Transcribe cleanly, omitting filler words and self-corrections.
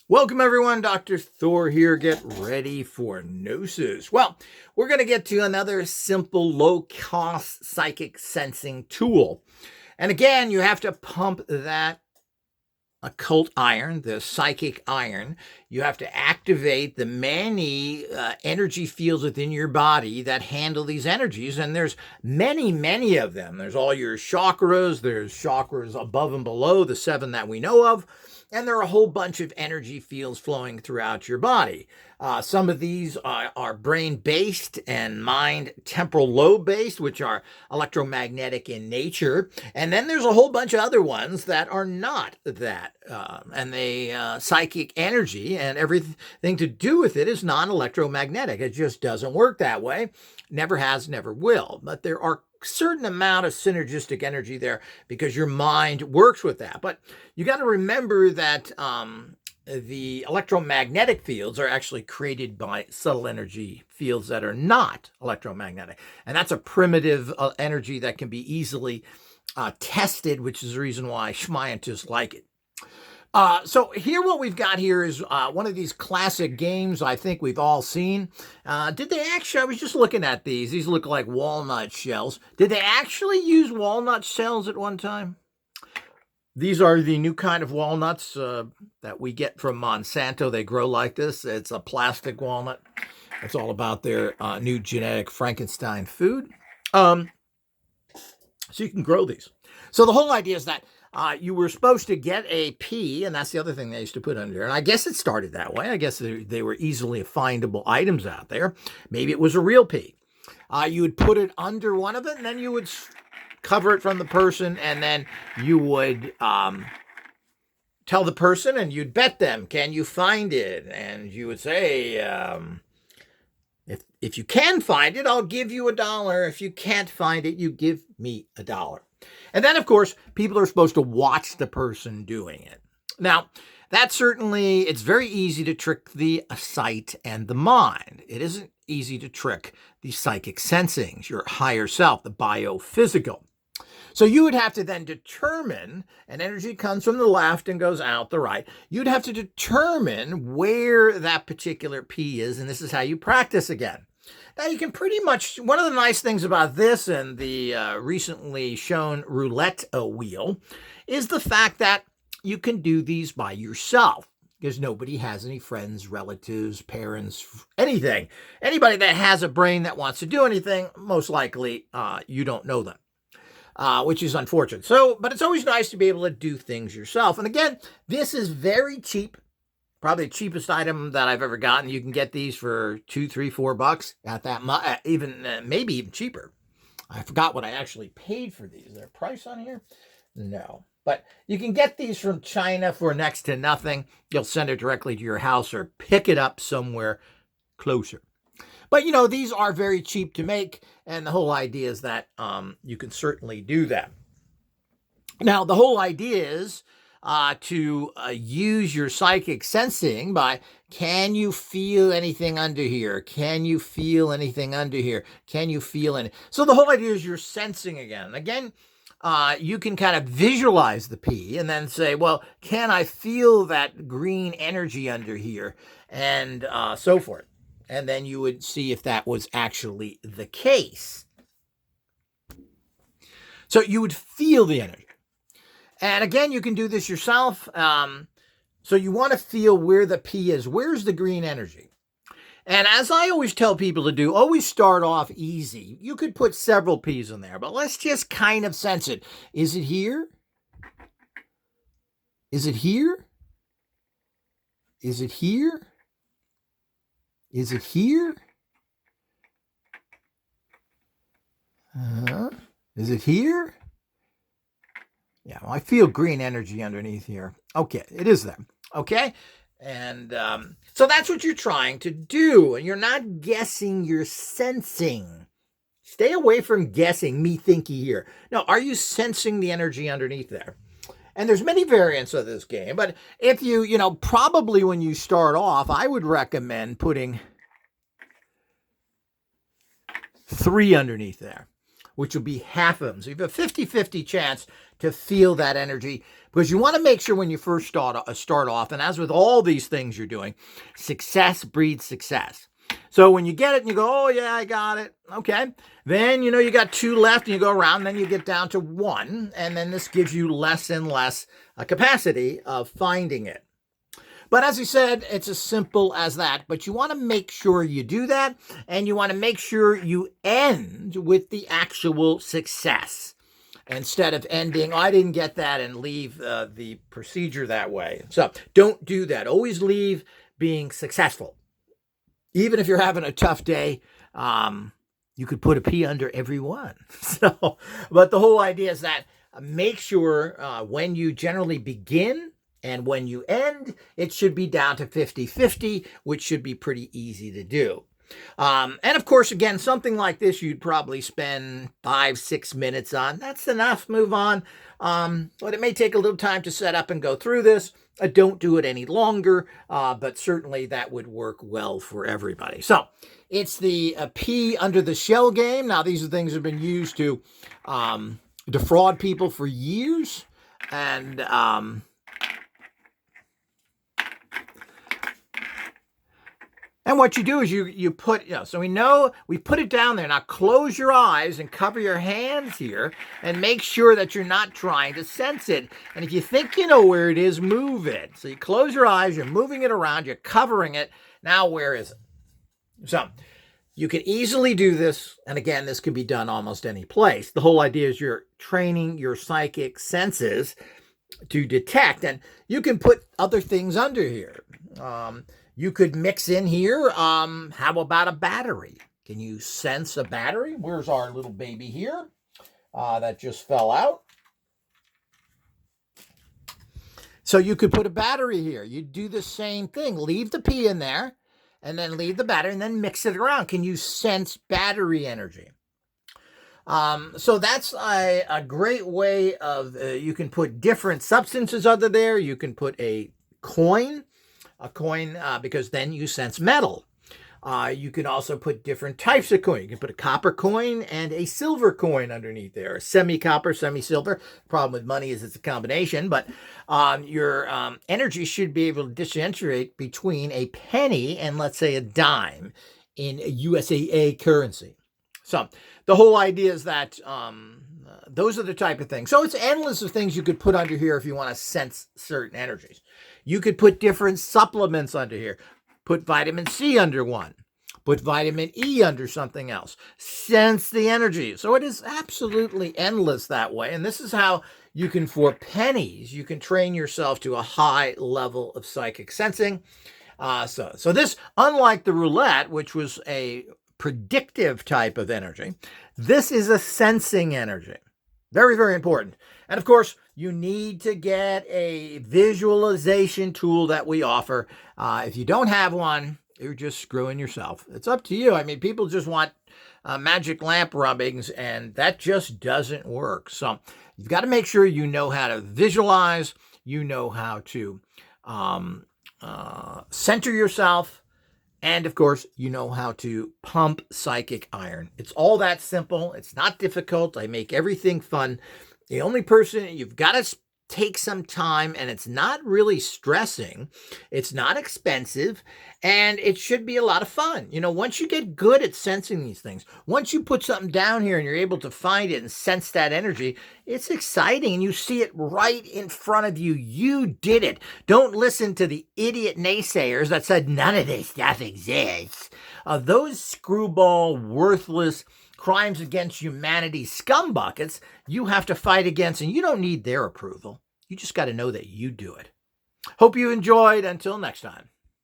Welcome everyone, Dr. Thor here. Get ready for Gnosis. Well, we're going to get to another simple, low-cost psychic sensing tool. And again, you have to pump that occult iron, the psychic iron. You have to activate the many energy fields within your body that handle these energies. And there's many of them. There's all your chakras. There's chakras above and below, the 7 that we know of. And there are a whole bunch of energy fields flowing throughout your body. Some of these are brain-based and mind temporal lobe-based, which are electromagnetic in nature. And then there's a whole bunch of other ones that are not that. And they psychic energy and everything to do with it is non-electromagnetic. It just doesn't work that way. Never has, never will. But there are certain amount of synergistic energy there because your mind works with that. But you got to remember that the electromagnetic fields are actually created by subtle energy fields that are not electromagnetic. And that's a primitive energy that can be easily tested, which is the reason why scientists like it. So here what we've got here is one of these classic games I think we've all seen. Did they actually, I was just looking at these. These look like walnut shells. Did they actually use walnut shells at one time? These are the new kind of walnuts that we get from Monsanto. They grow like this. It's a plastic walnut. It's all about their new genetic Frankenstein food. So you can grow these. So the whole idea is that you were supposed to get a pea, and that's the other thing they used to put under there. And I guess it started that way. I guess they were easily findable items out there. Maybe it was a real pea. You would put it under one of it, and then you would cover it from the person, and then you would tell the person, and you'd bet them, can you find it? And you would say, if you can find it, I'll give you $1. If you can't find it, you give me $1. And then, of course, people are supposed to watch the person doing it. Now, that certainly, it's very easy to trick the sight and the mind. It isn't easy to trick the psychic sensings, your higher self, the biophysical. So you would have to then determine, and energy comes from the left and goes out the right. You'd have to determine where that particular P is, and this is how you practice again. Now, you can pretty much, one of the nice things about this and the recently shown roulette wheel is the fact that you can do these by yourself because nobody has any friends, relatives, parents, anything. Anybody that has a brain that wants to do anything, most likely you don't know them, which is unfortunate. So, but it's always nice to be able to do things yourself. And again, this is very cheap. Probably the cheapest item that I've ever gotten. You can get these for $2, $3, $4 at that much, maybe even cheaper. I forgot what I actually paid for these. Is there a price on here? No. But you can get these from China for next to nothing. You'll send it directly to your house or pick it up somewhere closer. But, you know, these are very cheap to make. And the whole idea is that you can certainly do that. Now, the whole idea is to use your psychic sensing by, can you feel anything under here? Can you feel anything under here? Can you feel any? So the whole idea is you're sensing again. Again, you can kind of visualize the P and then say, well, can I feel that green energy under here? And so forth. And then you would see if that was actually the case. So you would feel the energy. And again, you can do this yourself. So you want to feel where the P is. Where's the green energy? And as I always tell people to do, always start off easy. You could put several P's in there, but let's just kind of sense it. Is it here? Is it here? Is it here? Is it here? Is it here? Yeah, well, I feel green energy underneath here. Okay, it is them. Okay? And so that's what you're trying to do. And you're not guessing, you're sensing. Stay away from guessing, me thinky here. No, are you sensing the energy underneath there? And there's many variants of this game. But if probably when you start off, I would recommend putting 3 underneath there. which will be half of them. So you have a 50-50 chance to feel that energy, because you want to make sure when you first start off, and as with all these things you're doing, success breeds success. So when you get it and you go, oh yeah, I got it. Okay. Then, you got 2 left and you go around, then you get down to 1. And then this gives you less and less capacity of finding it. But as I said, it's as simple as that. But you want to make sure you do that. And you want to make sure you end with the actual success, instead of ending, I didn't get that, and leave the procedure that way. So don't do that. Always leave being successful. Even if you're having a tough day, you could put a P under every one. So, but the whole idea is that make sure when you generally begin and when you end, it should be down to 50-50, which should be pretty easy to do. And of course, again, something like this, you'd probably spend 5-6 minutes on. That's enough. Move on. But it may take a little time to set up and go through this. Don't do it any longer, but certainly that would work well for everybody. So it's the P under the shell game. Now, these are things that have been used to defraud people for years. And what you do is you put, so we know we put it down there. Now close your eyes and cover your hands here and make sure that you're not trying to sense it. And if you think you know where it is, move it. So you close your eyes, you're moving it around, you're covering it. Now where is it? So you can easily do this. And again, this can be done almost any place. The whole idea is you're training your psychic senses to detect. And you can put other things under here. You could mix in here, how about a battery? Can you sense a battery? Where's our little baby here that just fell out? So you could put a battery here. You do the same thing. Leave the P in there, and then leave the battery, and then mix it around. Can you sense battery energy? So that's a great way of, you can put different substances under there. You can put a coin, because then you sense metal. You can also put different types of coin. You can put a copper coin and a silver coin underneath there, semi-copper, semi-silver. Problem with money is it's a combination, but your energy should be able to differentiate between a penny and, let's say, a dime in USAA currency. So the whole idea is that those are the type of things. So it's endless of things you could put under here if you want to sense certain energies. You could put different supplements under here. Put vitamin C under one. Put vitamin E under something else. Sense the energy. So it is absolutely endless that way. And this is how you can, for pennies, you can train yourself to a high level of psychic sensing. So this, unlike the roulette, which was a predictive type of energy, this is a sensing energy. Very, very important. And of course, you need to get a visualization tool that we offer. If you don't have one, you're just screwing yourself. It's up to you. I mean, people just want magic lamp rubbings, and that just doesn't work. So you've got to make sure you know how to visualize, you know how to center yourself, and of course, you know how to pump psychic iron. It's all that simple. It's not difficult. I make everything fun. The only person, you've got to take some time, and it's not really stressing. It's not expensive, and it should be a lot of fun. You know, once you get good at sensing these things, once you put something down here and you're able to find it and sense that energy, it's exciting, and you see it right in front of you. You did it. Don't listen to the idiot naysayers that said none of this stuff exists. Those screwball, worthless, crimes against humanity scumbuckets you have to fight against, and you don't need their approval. You just got to know that you do it. Hope you enjoyed. Until next time.